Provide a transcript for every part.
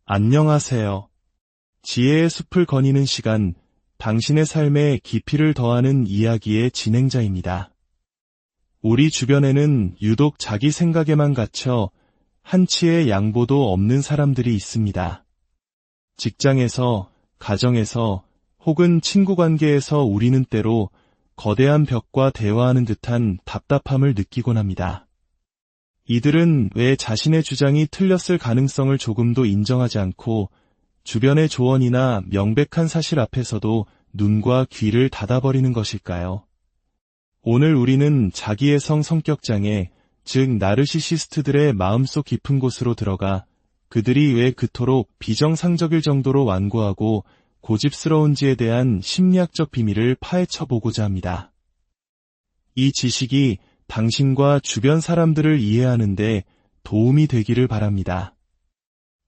안녕하세요. 지혜의 숲을 거니는 시간, 당신의 삶에 깊이를 더하는 이야기의 진행자입니다. 우리 주변에는 유독 자기 생각에만 갇혀 한치의 양보도 없는 사람들이 있습니다. 직장에서, 가정에서, 혹은 친구 관계에서 우리는 때로 거대한 벽과 대화하는 듯한 답답함을 느끼곤 합니다. 이들은 왜 자신의 주장이 틀렸을 가능성을 조금도 인정하지 않고 주변의 조언이나 명백한 사실 앞에서도 눈과 귀를 닫아버리는 것일까요? 오늘 우리는 자기애성 성격장애, 즉 나르시시스트들의 마음속 깊은 곳으로 들어가 그들이 왜 그토록 비정상적일 정도로 완고하고 고집스러운지에 대한 심리학적 비밀을 파헤쳐보고자 합니다. 이 지식이 당신과 주변 사람들을 이해하는 데 도움이 되기를 바랍니다.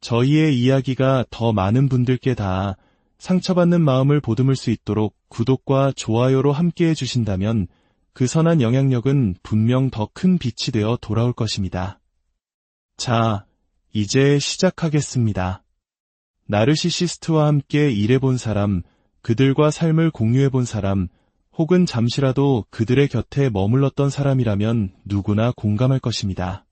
저희의 이야기가 더 많은 분들께 닿아 상처받는 마음을 보듬을 수 있도록 구독과 좋아요로 함께해 주신다면 그 선한 영향력은 분명 더 큰 빛이 되어 돌아올 것입니다. 자, 이제 시작하겠습니다. 나르시시스트와 함께 일해본 사람, 그들과 삶을 공유해본 사람, 혹은 잠시라도 그들의 곁에 머물렀던 사람이라면 누구나 공감할 것입니다.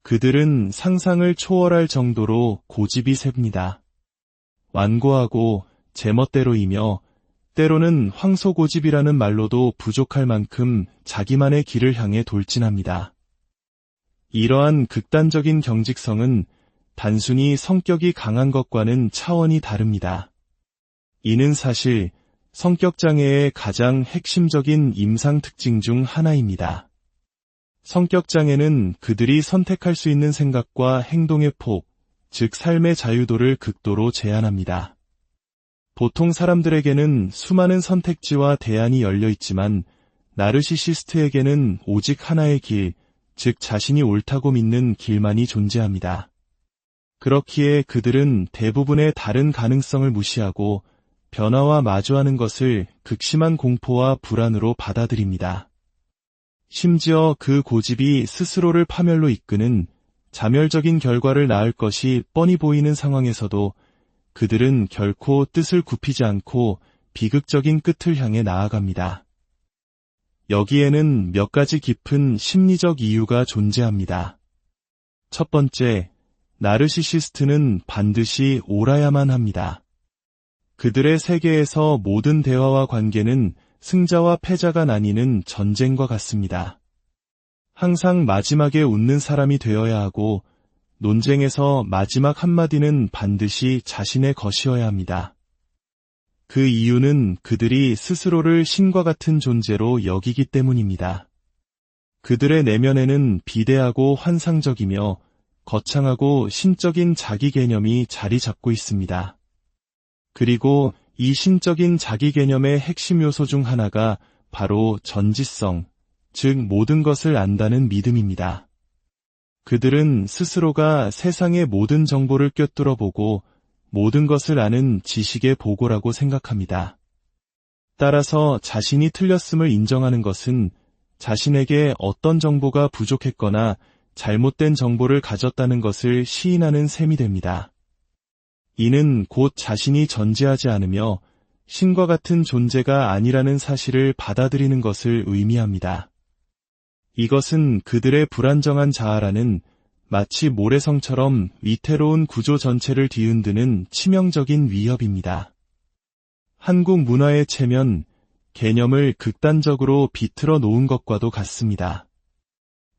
그들은 상상을 초월할 정도로 고집이 셉니다. 완고하고 제멋대로이며 때로는 황소고집이라는 말로도 부족할 만큼 자기만의 길을 향해 돌진합니다. 이러한 극단적인 경직성은 단순히 성격이 강한 것과는 차원이 다릅니다. 이는 사실 성격장애의 가장 핵심적인 임상 특징 중 하나입니다. 성격장애는 그들이 선택할 수 있는 생각과 행동의 폭, 즉 삶의 자유도를 극도로 제한합니다. 보통 사람들에게는 수많은 선택지와 대안이 열려 있지만 나르시시스트에게는 오직 하나의 길, 즉 자신이 옳다고 믿는 길만이 존재합니다. 그렇기에 그들은 대부분의 다른 가능성을 무시하고 변화와 마주하는 것을 극심한 공포와 불안으로 받아들입니다. 심지어 그 고집이 스스로를 파멸로 이끄는 자멸적인 결과를 낳을 것이 뻔히 보이는 상황에서도 그들은 결코 뜻을 굽히지 않고 비극적인 끝을 향해 나아갑니다. 여기에는 몇 가지 깊은 심리적 이유가 존재합니다. 첫 번째, 나르시시스트는 반드시 옳아야만 합니다. 그들의 세계에서 모든 대화와 관계는 승자와 패자가 나뉘는 전쟁과 같습니다. 항상 마지막에 웃는 사람이 되어야 하고 논쟁에서 마지막 한마디는 반드시 자신의 것이어야 합니다. 그 이유는 그들이 스스로를 신과 같은 존재로 여기기 때문입니다. 그들의 내면에는 비대하고 환상적이며 거창하고 신적인 자기 개념이 자리 잡고 있습니다. 그리고 이 신적인 자기 개념의 핵심 요소 중 하나가 바로 전지성, 즉 모든 것을 안다는 믿음입니다. 그들은 스스로가 세상의 모든 정보를 꿰뚫어 보고 모든 것을 아는 지식의 보고라고 생각합니다. 따라서 자신이 틀렸음을 인정하는 것은 자신에게 어떤 정보가 부족했거나 잘못된 정보를 가졌다는 것을 시인하는 셈이 됩니다. 이는 곧 자신이 존재하지 않으며 신과 같은 존재가 아니라는 사실을 받아들이는 것을 의미합니다. 이것은 그들의 불안정한 자아라는 마치 모래성처럼 위태로운 구조 전체를 뒤흔드는 치명적인 위협입니다. 한국 문화의 체면, 개념을 극단적으로 비틀어 놓은 것과도 같습니다.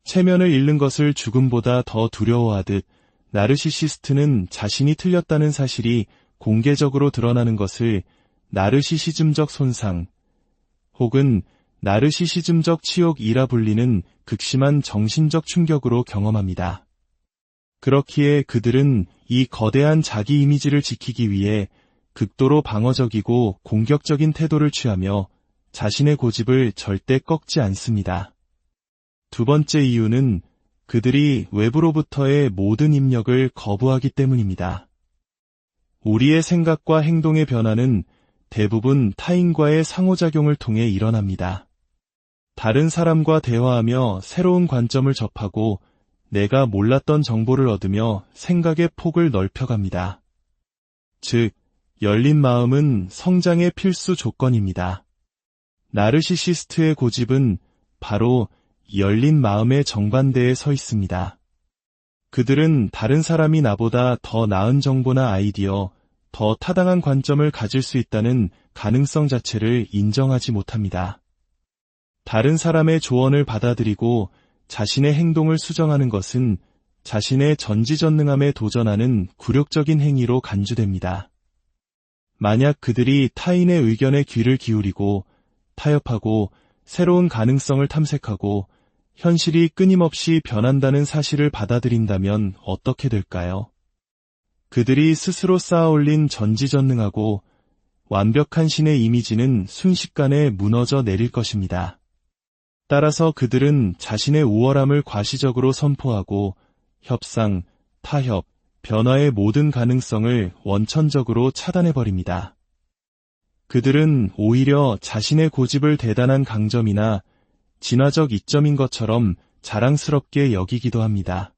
체면을 잃는 것을 죽음보다 더 두려워하듯 나르시시스트는 자신이 틀렸다는 사실이 공개적으로 드러나는 것을 나르시시즘적 손상 혹은 나르시시즘적 치욕이라 불리는 극심한 정신적 충격으로 경험합니다. 그렇기에 그들은 이 거대한 자기 이미지를 지키기 위해 극도로 방어적이고 공격적인 태도를 취하며 자신의 고집을 절대 꺾지 않습니다. 두 번째 이유는 그들이 외부로부터의 모든 입력을 거부하기 때문입니다. 우리의 생각과 행동의 변화는 대부분 타인과의 상호작용을 통해 일어납니다. 다른 사람과 대화하며 새로운 관점을 접하고 내가 몰랐던 정보를 얻으며 생각의 폭을 넓혀갑니다. 즉, 열린 마음은 성장의 필수 조건입니다. 나르시시스트의 고집은 바로 열린 마음의 정반대에 서 있습니다. 그들은 다른 사람이 나보다 더 나은 정보나 아이디어, 더 타당한 관점을 가질 수 있다는 가능성 자체를 인정하지 못합니다. 다른 사람의 조언을 받아들이고 자신의 행동을 수정하는 것은 자신의 전지전능함에 도전하는 굴욕적인 행위로 간주됩니다. 만약 그들이 타인의 의견에 귀를 기울이고 타협하고 새로운 가능성을 탐색하고 현실이 끊임없이 변한다는 사실을 받아들인다면 어떻게 될까요? 그들이 스스로 쌓아올린 전지전능하고 완벽한 신의 이미지는 순식간에 무너져 내릴 것입니다. 따라서 그들은 자신의 우월함을 과시적으로 선포하고 협상, 타협, 변화의 모든 가능성을 원천적으로 차단해버립니다. 그들은 오히려 자신의 고집을 대단한 강점이나 진화적 이점인 것처럼 자랑스럽게 여기기도 합니다.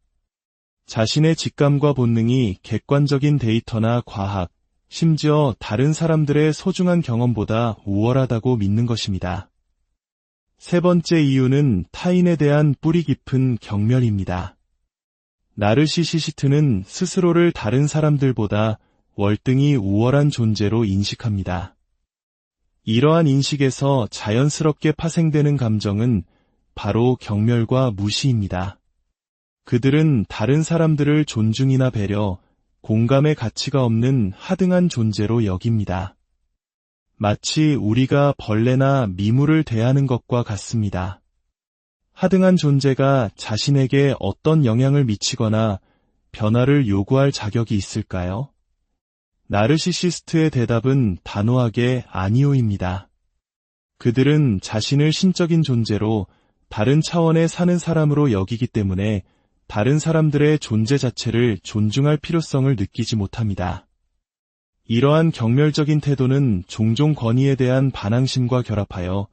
자신의 직감과 본능이 객관적인 데이터나 과학, 심지어 다른 사람들의 소중한 경험보다 우월하다고 믿는 것입니다. 세 번째 이유는 타인에 대한 뿌리 깊은 경멸입니다. 나르시시스트는 스스로를 다른 사람들보다 월등히 우월한 존재로 인식합니다. 이러한 인식에서 자연스럽게 파생되는 감정은 바로 경멸과 무시입니다. 그들은 다른 사람들을 존중이나 배려, 공감의 가치가 없는 하등한 존재로 여깁니다. 마치 우리가 벌레나 미물을 대하는 것과 같습니다. 하등한 존재가 자신에게 어떤 영향을 미치거나 변화를 요구할 자격이 있을까요? 나르시시스트의 대답은 단호하게 아니오입니다. 그들은 자신을 신적인 존재로 다른 차원에 사는 사람으로 여기기 때문에 다른 사람들의 존재 자체를 존중할 필요성을 느끼지 못합니다. 이러한 경멸적인 태도는 종종 권위에 대한 반항심과 결합하여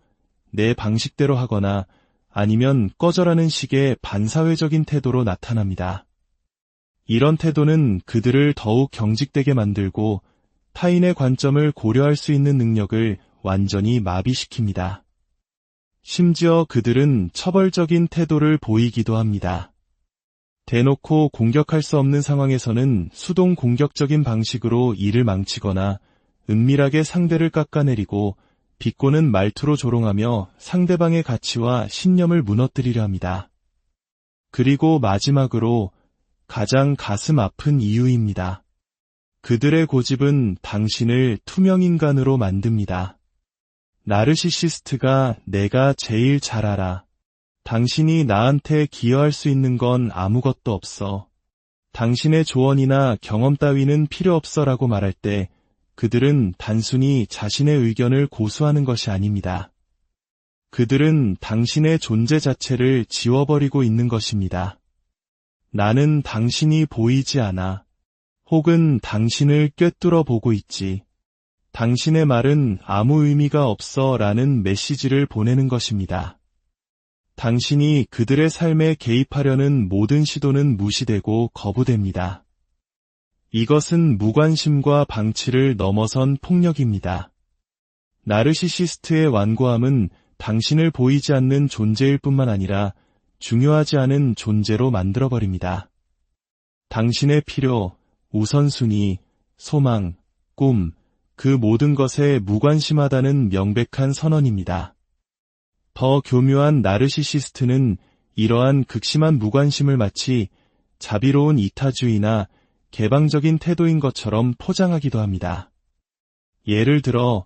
내 방식대로 하거나 아니면 꺼져라는 식의 반사회적인 태도로 나타납니다. 이런 태도는 그들을 더욱 경직되게 만들고 타인의 관점을 고려할 수 있는 능력을 완전히 마비시킵니다. 심지어 그들은 처벌적인 태도를 보이기도 합니다. 대놓고 공격할 수 없는 상황에서는 수동 공격적인 방식으로 일을 망치거나 은밀하게 상대를 깎아내리고 비꼬는 말투로 조롱하며 상대방의 가치와 신념을 무너뜨리려 합니다. 그리고 마지막으로 가장 가슴 아픈 이유입니다. 그들의 고집은 당신을 투명인간으로 만듭니다. 나르시시스트가 내가 제일 잘 알아. 당신이 나한테 기여할 수 있는 건 아무것도 없어. 당신의 조언이나 경험 따위는 필요 없어라고 말할 때 그들은 단순히 자신의 의견을 고수하는 것이 아닙니다. 그들은 당신의 존재 자체를 지워버리고 있는 것입니다. 나는 당신이 보이지 않아. 혹은 당신을 꿰뚫어 보고 있지. 당신의 말은 아무 의미가 없어 라는 메시지를 보내는 것입니다. 당신이 그들의 삶에 개입하려는 모든 시도는 무시되고 거부됩니다. 이것은 무관심과 방치를 넘어선 폭력입니다. 나르시시스트의 완고함은 당신을 보이지 않는 존재일 뿐만 아니라 중요하지 않은 존재로 만들어버립니다. 당신의 필요, 우선순위, 소망, 꿈, 그 모든 것에 무관심하다는 명백한 선언입니다. 더 교묘한 나르시시스트는 이러한 극심한 무관심을 마치 자비로운 이타주의나 개방적인 태도인 것처럼 포장하기도 합니다. 예를 들어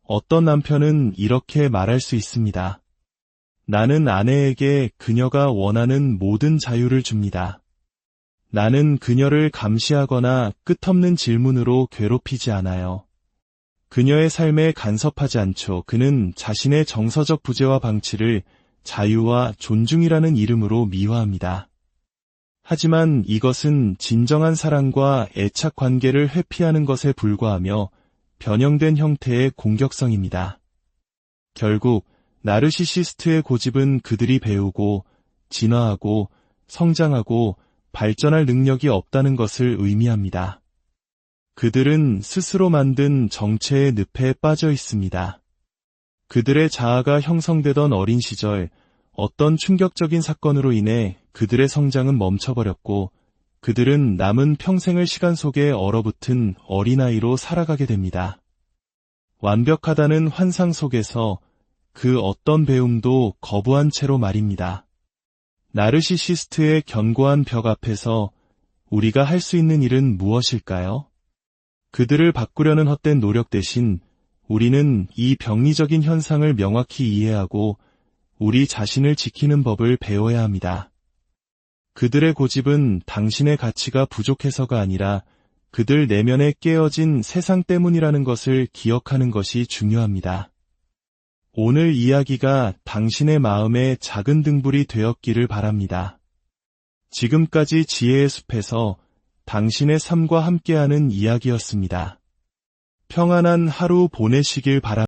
어떤 남편은 이렇게 말할 수 있습니다. 나는 아내에게 그녀가 원하는 모든 자유를 줍니다. 나는 그녀를 감시하거나 끝없는 질문으로 괴롭히지 않아요. 그녀의 삶에 간섭하지 않죠. 그는 자신의 정서적 부재와 방치를 자유와 존중이라는 이름으로 미화합니다. 하지만 이것은 진정한 사랑과 애착 관계를 회피하는 것에 불과하며 변형된 형태의 공격성입니다. 결국 나르시시스트의 고집은 그들이 배우고 진화하고 성장하고 발전할 능력이 없다는 것을 의미합니다. 그들은 스스로 만든 정체의 늪에 빠져 있습니다. 그들의 자아가 형성되던 어린 시절, 어떤 충격적인 사건으로 인해 그들의 성장은 멈춰버렸고, 그들은 남은 평생을 시간 속에 얼어붙은 어린아이로 살아가게 됩니다. 완벽하다는 환상 속에서 그 어떤 배움도 거부한 채로 말입니다. 나르시시스트의 견고한 벽 앞에서 우리가 할 수 있는 일은 무엇일까요? 그들을 바꾸려는 헛된 노력 대신 우리는 이 병리적인 현상을 명확히 이해하고 우리 자신을 지키는 법을 배워야 합니다. 그들의 고집은 당신의 가치가 부족해서가 아니라 그들 내면에 깨어진 세상 때문이라는 것을 기억하는 것이 중요합니다. 오늘 이야기가 당신의 마음에 작은 등불이 되었기를 바랍니다. 지금까지 지혜의 숲에서 당신의 삶과 함께하는 이야기였습니다. 평안한 하루 보내시길 바랍니다.